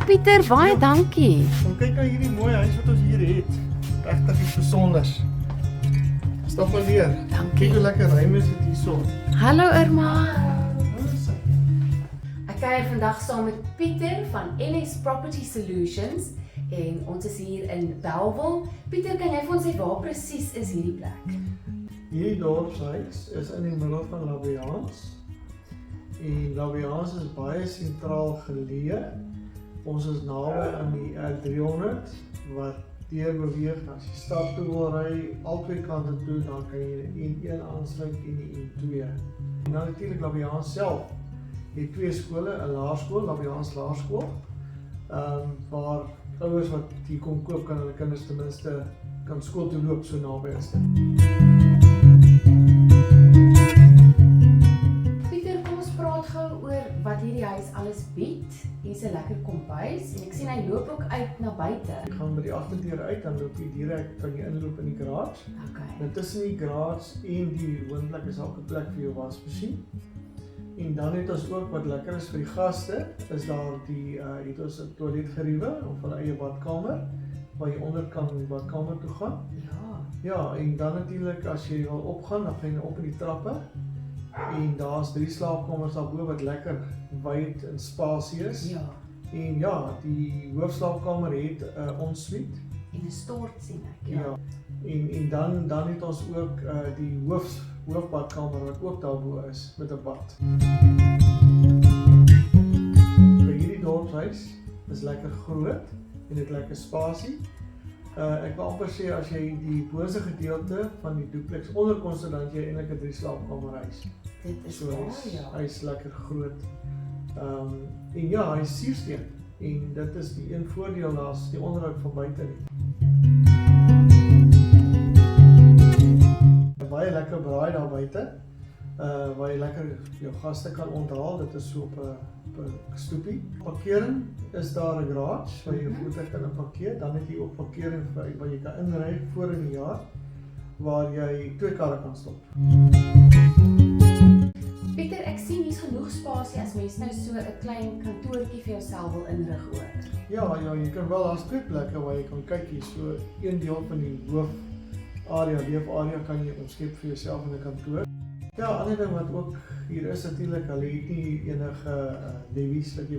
Pieter, baie dankie. Kom kyk na hierdie mooi huis wat ons hier het. Regtig iets besonders. Stap maar neer. Dankie. Kyk hoe lekker ruim is dit hierso. Hallo Irma. Ek kuier vandag saam met Pieter van NS Property Solutions en ons is hier in Bellville. Pieter, kan jy vir ons sê waar presies is hierdie plek? Hierdie dorpshuis is in die middel van Labiance. En Labiance is baie sentraal geleë. Ons is naby aan die R300 wat deur beweeg. As jy stad toe wil ry, albei kante toe, dan kan jy die N1 aansluit en die N2. En dan natuurlik Labiance self. Jy het twee skole, 'n laerskool, Labiance Laerskool, waar ouers wat hier kom koop kan hulle kinders ten minste kan skool toe loop, so naby is dit. Pieter, kom ons praat gou oor wat hierdie huis alles bied. Hier's 'n lekker kombuis en ek sien hy loop ook uit na buite. Jy gaan by die agterdeur uit, dan loop jy direk, kan jy inloop in die garage. Okay. En tussen die garage en die woonplek is ook 'n plek vir jou wasmasjien. En dan het ons ook wat lekker is vir die gaste, is daar het ons 'n toiletgeriewe of 'n eie badkamer waar jy onder kan die badkamer toe gaan. Ja, en dan natuurlik as jy wil opgaan, dan gaan jy op in die trappe. En daar's 3 slaapkamers daarbo wat lekker wyd en spacious. Ja. En ja, die hoofslaapkamer het 'n ensuite. En 'n stort sien ek. Ja. En dan het ons ook die hoofbadkamer wat ook daarbo is met 'n bad. By hierdie dorpshuis is lekker groot en het lekker spasie. Ek wil amper sê as jy die boonste gedeelte van die duplex onderkonste, dan het jy eintlik 'n 3 slaapkamer huis. Dit is So waar, hy is lekker groot. En ja, hy is suursteen en dit is die een voordeel, daar's die onderhoud van buite nie. Baie lekker braai daar buite, waar jy lekker jou gaste kan onthaal. Dit is so op 'n stoepie. Parkering is daar 'n garage waar jy jou voertuig kan parkeer. Dan het jy ook parkering waar jy kan inry voor in die jaar, waar jy 2 karre kan stop. Pieter, ek sien hier's genoeg spasie as mens nou so 'n klein kantoortjie vir jouself wil inrig ook. Ja, jy kan wel, daar's 2 plekke waar jy kan kyk hier. So een deel van die leefarea kan jy omskep vir jouself in 'n kantoor. Ja, ander ding wat ook hier is natuurlik, hulle het nie enige levies wat jy